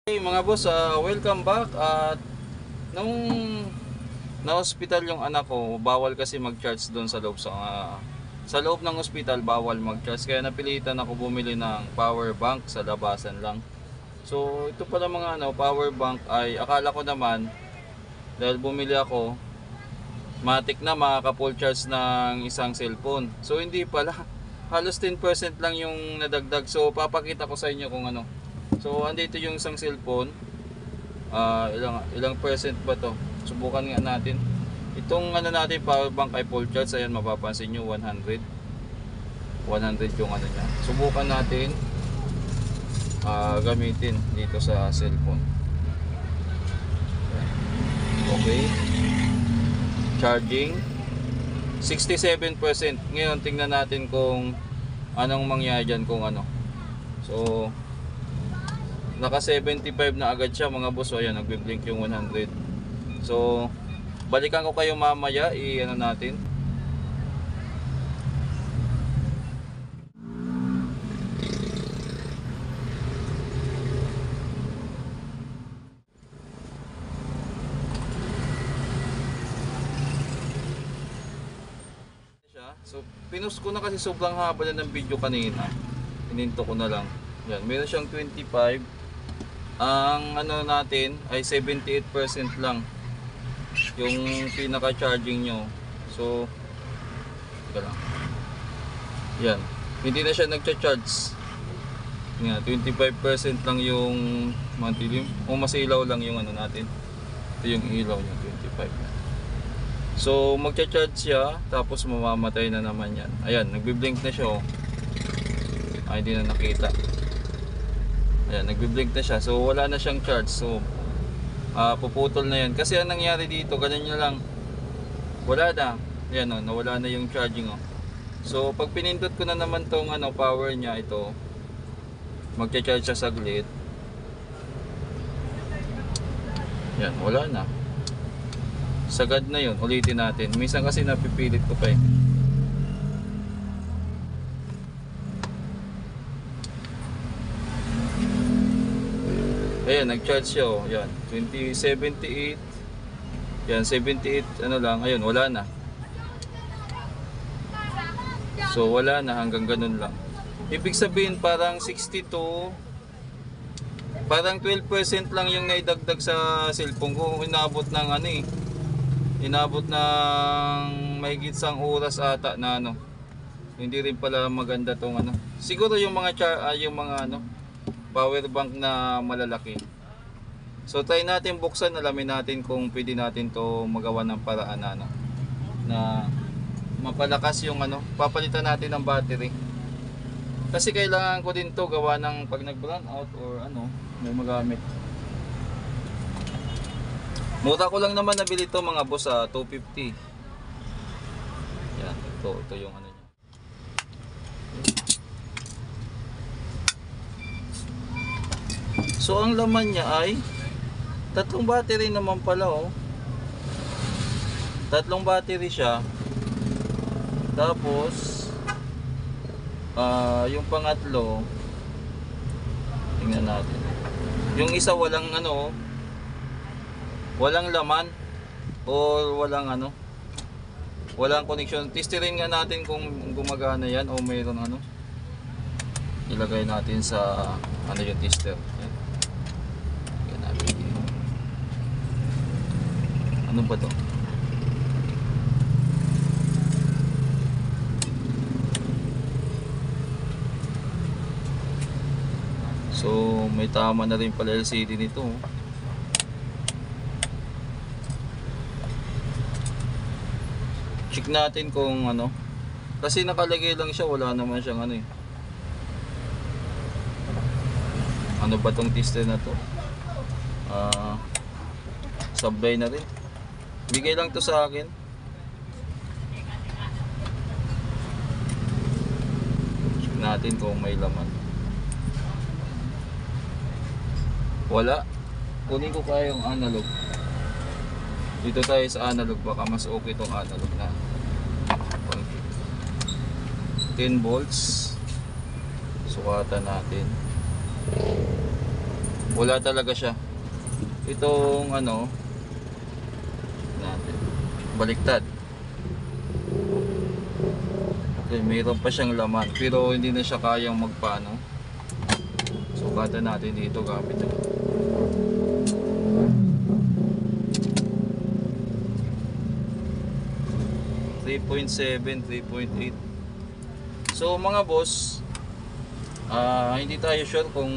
Hey mga boss, welcome back. At nung na-hospital yung anak ko, bawal kasi mag-charge doon sa loob sa loob ng hospital, bawal mag-charge. Kaya napilitan ako bumili ng power bank sa labasan lang. So ito pala mga power bank ay akala ko naman dahil bumili ako, matik na makaka-full charge ng isang cellphone. So hindi pala. Halos 10% lang yung nadagdag. So papakita ko sa inyo kung ano. So andito yung isang cellphone. Ilang percent ba to? Subukan nga natin. Itong natin power bank ay full charge. Ayan, mapapansin nyo 100 yung niya. Subukan natin gamitin dito sa cellphone. Okay, charging 67%. Ngayon tingnan natin kung anong mangyayari dyan kung ano. So naka 75 na agad siya mga boss. So ayan, nagbi-blink yung 100. So balikan ko kayo mamaya, natin. So pinost ko na kasi sobrang haba na ng video kanina. Ininto ko na lang. Yan, meron siyang 25. Ang natin ay 78% lang yung pinaka charging nyo. So teka lang. Yan, hindi na siya nagcha-charge. Yan, 25% lang yung madilim. O masilaw lang yung natin. Ito yung ilaw niya, 25. So magcha-charge siya, tapos mamamatay na naman yan. Ayan, nagbi-blink na siya. Ay, hindi na nakita. Ayan, nagbi-blink na siya. So wala na siyang charge. So puputol na yan. Kasi ang nangyari dito, ganyan nyo lang. Wala na. Ayan, nawala na yung charging. So pag pinindot ko na naman tong power niya, ito, magcha-charge siya saglit. Ayan, wala na. Sagad na yun. Ulitin natin. Minsan kasi napipilit ko pa eh. Ayan, nag-charge siya. Ayan, 2078. Ayan, 78 lang. Ayun, wala na. So wala na, hanggang ganun lang. Ibig sabihin parang 62, parang 12% lang yung naidagdag sa cellphone ko. Inabot ng inabot ng mahigit sang oras ata na hindi rin pala maganda tong siguro yung mga power bank na malalaki. So try natin buksan, alamin natin kung pwede natin to magawa ng paraan na mapalakas yung papalitan natin ng battery. Kasi kailangan ko din to gawa ng pag nag-brown out or may magamit. Mura ko lang naman nabili to mga boss, 250. Yan, ito yung niya. So ang laman niya ay tatlong battery naman pala. Tatlong battery siya. Tapos yung pangatlo, tingnan natin. Yung isa walang walang laman or walang connection. Testerin nga natin kung gumagana yan o mayroon ilagay natin sa yung tester. Yan natin. Ano ba to? So may tama na rin pala LCD nito. Check natin kung kasi nakalagay lang siya, wala naman siyang ano ba tong tester na to? Sablay na rin. Bigay lang to sa akin. Check natin kung may laman. Wala. Kunin ko kaya yung analog. Dito tayo sa analog, baka mas okay tong analog na 10 volts. Sukatan natin. Wala talaga siya. Itong ano natin, baliktad. Okay, mayroon pa siyang laman pero hindi na siya kayang magpaano. Sukatan natin dito gamit ito. 3.7, 3.8. So mga boss, hindi tayo sure kung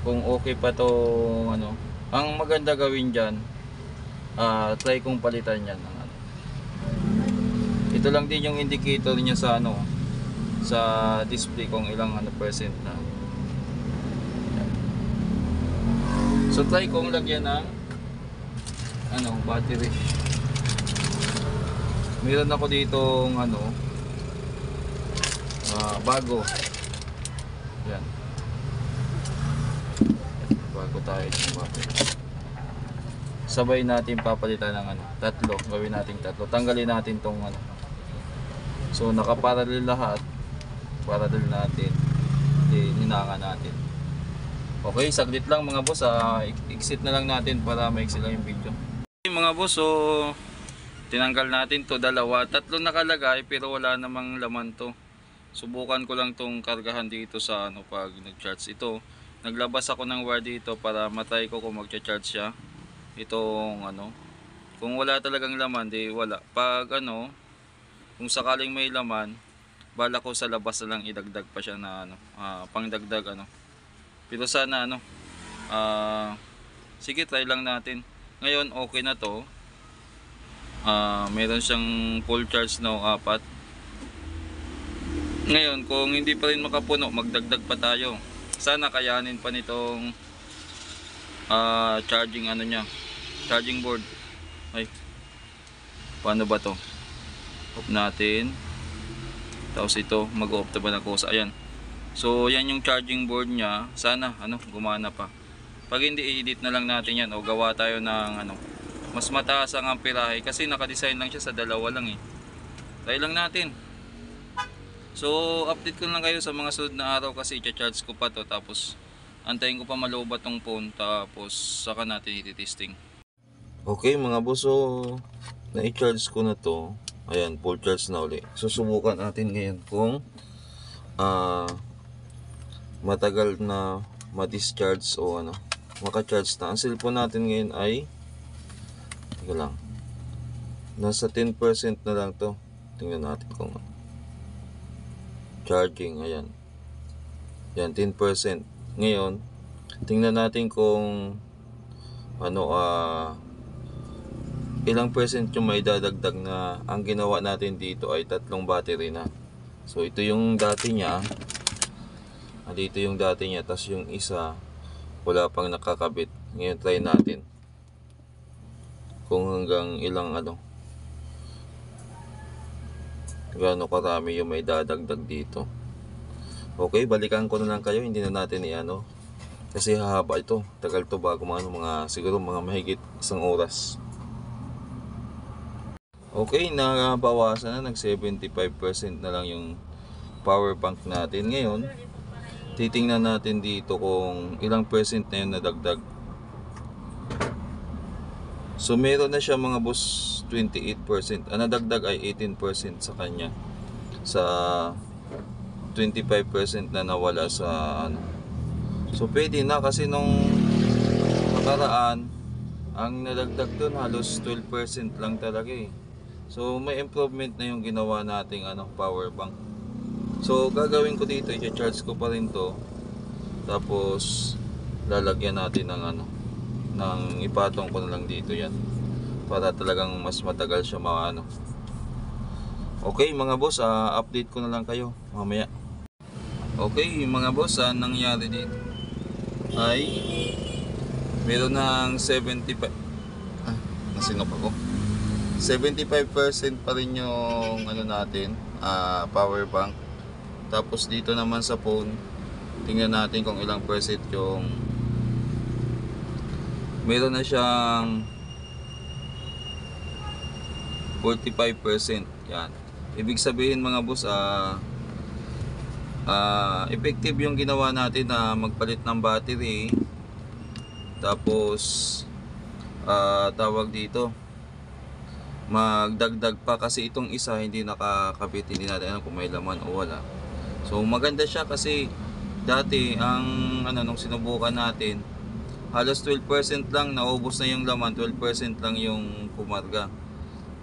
okay pa to ano. Ang maganda gawin diyan, try kong palitan yan ng ano. Ito lang din yung indicator niya sa ano, sa display kung ilang ano percent na. So try kong lagyan ng ano, battery. Meron ako ditong ano, bago. Yan. Bago tayo ng battery. Sabay natin papalitan ng ano, tatlo. Gawin natin tatlo. Tanggalin natin tong ano. So nakaparallel lahat. Parallel natin. Hinangan natin. Okay, saglit lang mga boss. Exit na lang natin para maiksi lang yung video. Okay, mga boss, so tinanggal natin to dalawa. Tatlo nakalagay pero wala namang laman to. Subukan ko lang tong kargahan dito sa ano pag nag-charge ito. Naglabas ako ng wire dito para matry ko kung magcha-charge siya. Itong ano, kung wala talagang laman di wala. Pag ano, kung sakaling may laman, bala ko sa labas na lang idagdag pa siya na ano, pangdagdag ano. Pero sana ano, sige try lang natin. Ngayon okay na to. Meron siyang full charge na 4. Ngayon kung hindi pa rin makapuno, magdagdag pa tayo. Sana kayanin pa nitong charging ano niya, charging board. Ay, paano ba to? Off natin. Tapos ito, mag-off na ba na kusa? Ayan. So yan yung charging board niya. Sana ano, gumana pa. Pag hindi, i-edit na lang natin yan o gawa tayo ng ano, mas mataas ang amperahe kasi naka-design lang siya sa dalawa lang eh. Try lang natin. So update ko lang kayo sa mga sunod na araw kasi i-charge ko pa to, tapos antayin ko pa malubat tong phone, tapos saka natin i-testing. Okay mga boss, so na-i-charge ko na to. Ayan, full charge na uli. Susubukan natin ngayon kung matagal na ma-discharge o ano, maka-charge na. Ang cellphone natin ngayon ay lang, nasa 10% na lang to. Tingnan natin kung charging. Ayan, yan 10%. Ngayon tingnan natin kung ano, ilang percent yung may dadagdag na. Ang ginawa natin dito ay 3 battery na. So ito yung dati niya, dito yung dati niya, tas yung isa wala pang nakakabit. Ngayon try natin kung hanggang ilang ano, gaano karami yung may dadagdag dito. Okay, balikan ko na lang kayo, hindi na natin i-ano kasi hahaba ito, tagal to bago mga siguro mga mahigit 1 oras. Okay, nabawasan na, nag 75% na lang yung power bank natin. Ngayon titingnan natin dito kung ilang percent na yung nadagdag. So meron na siya mga boss 28%. Ang nadagdag ay 18% sa kanya. Sa 25% na nawala sa ano. So pwede na kasi nung nakaraan ang nadagdag doon halos 12% lang talaga eh. So may improvement na yung ginawa nating ano, power bank. So gagawin ko dito, i-charge ko pa rin to. Tapos lalagyan natin ng ano, nang ipatong ko na lang dito yan para talagang mas matagal siya maano. Okay mga boss, update ko na lang kayo mamaya. Okay mga boss, nangyari dito ay meron ng 75 nasinop ako, 75% pa rin yung ano natin, power bank. Tapos dito naman sa phone, tingnan natin kung ilang percent yung meron na siyang 45%. Yan. Ibig sabihin mga boss, Effective yung ginawa natin na magpalit ng battery. Tapos tawag dito, magdagdag pa kasi itong isa hindi nakakabit, hindi natin alam kung may laman o wala. So maganda siya kasi dati ang nung sinubukan natin, halos 12% lang naubos na yung laman, 12% lang yung kumarga.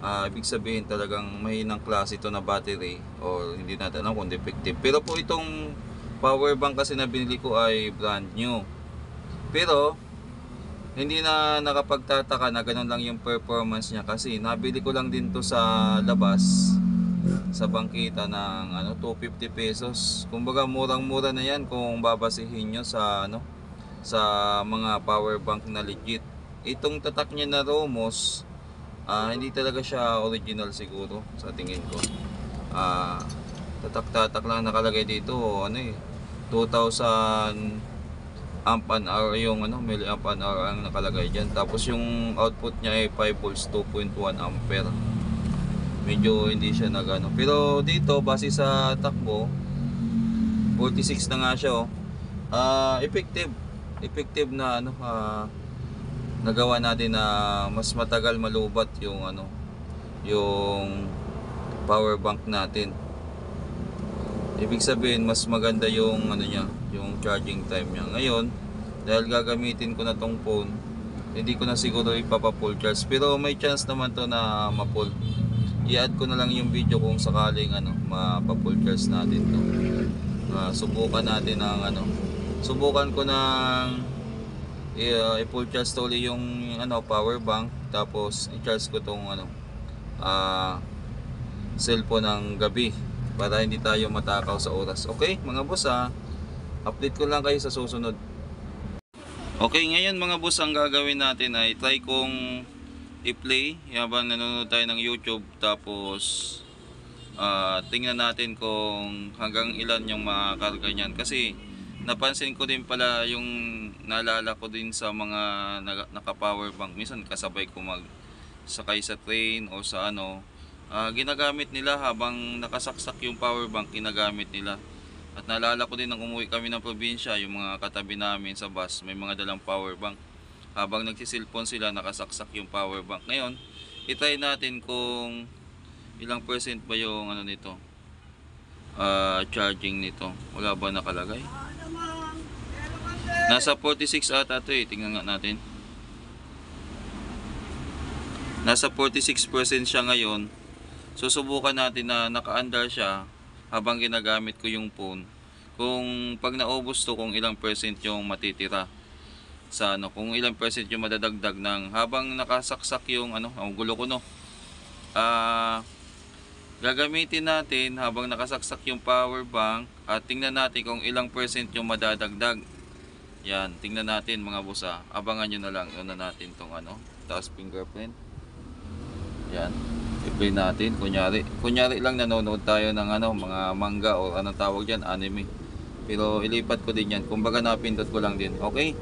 Ibig sabihin talagang mahinang klase ito na battery, o hindi natin alam kung defective. Pero po itong power bank kasi na binili ko ay brand new. Pero hindi na nakapagtataka na ganun lang yung performance niya kasi nabili ko lang din to sa labas, sa bangkita ng 250 pesos. Kumbaga murang-mura na yan kung babasihin nyo sa sa mga power bank na legit. Itong tatak niya na Romos, hindi talaga siya original siguro sa tingin ko. Tatak-tatak lang nakalagay dito, 2000 amp an hour yung milliamp an hour ang nakalagay diyan. Tapos yung output niya ay 5 volts 2.1 ampere. Medyo hindi siya nagano. Pero dito base sa takbo 46 na nga siya, effective. Effective na nagawa natin na mas matagal malubat yung yung power bank natin. Ibig sabihin mas maganda yung niya, yung charging time niya. Ngayon, dahil gagamitin ko na tong phone, hindi ko na siguro ipapa-full charge, pero may chance naman to na ma-full. I-add ko na lang yung video kung sakaling mapa-full charge natin to. Subukan natin subukan ko ng i-full charge to ulit yung power bank, tapos i-charge ko tong cellphone ng gabi para hindi tayo matakaw sa oras. Okay mga boss, update ko lang kayo sa susunod. Okay, ngayon mga boss, ang gagawin natin ay try kong i-play habang nanonood tayo ng YouTube, tapos tingnan natin kung hanggang ilan yung makakarga niyan. Kasi napansin ko din pala, yung naalala ko din sa mga naka power bank, minsan kasabay ko sakay sa train o sa ginagamit nila habang nakasaksak yung power bank, ginagamit nila. At naalala ko din nang umuwi kami ng probinsya, yung mga katabi namin sa bus may mga dalang power bank. Habang nagsisilpon sila, nakasaksak yung power bank. Ngayon, itry natin kung ilang percent ba yung nito, charging nito. Wala ba nakalagay? Nasa 46 ata ito tingnan nga natin. Nasa 46% siya ngayon. Susubukan natin na naka-under siya habang ginagamit ko yung phone. Kung pag naubos to, kung ilang percent yung matitira sa kung ilang percent yung madadagdag ng habang nakasaksak yung ang gulo ko gagamitin natin habang nakasaksak yung power bank, at tingnan natin kung ilang percent yung madadagdag. Yan, tingnan natin mga boss, abangan nyo na lang. Yun na natin tong taas fingerprint. Yan, i-play natin. Kunyari lang nanonood tayo ng mga manga o anong tawag dyan, anime. Pero ilipat ko din yan, kumbaga napindot ko lang din. Okay,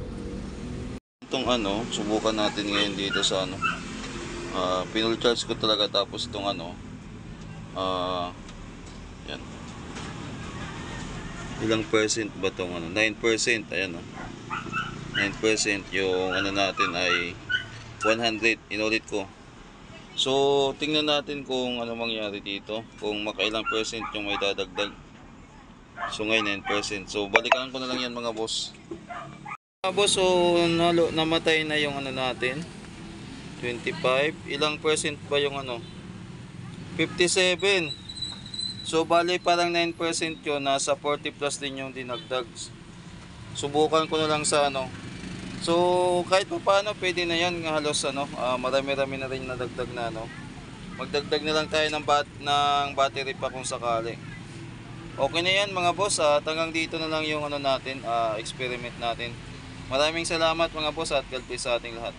itong subukan natin ngayon dito sa pinull charge ko talaga. Tapos itong yan, ilang percent ba itong 9%, ayan 9% yung natin ay 100, inulit ko. So tingnan natin kung ano mangyari dito, kung makailang percent yung may dadagdag. So ngayon 9%, so balikan ko na lang yan mga boss. Mga boss, so namatay na yung natin 25, ilang percent ba yung 57. So bali parang 9% yun, nasa 40 plus din yung dinagdag. Subukan ko na lang sa so kahit pa paano pwede na yan, halos marami-rami na rin nadagdag na magdagdag na lang tayo ng battery pa kung sakali. Okay na yan mga boss, at hanggang dito na lang yung natin, experiment natin. Maraming salamat mga boss, at God bless sa ating lahat.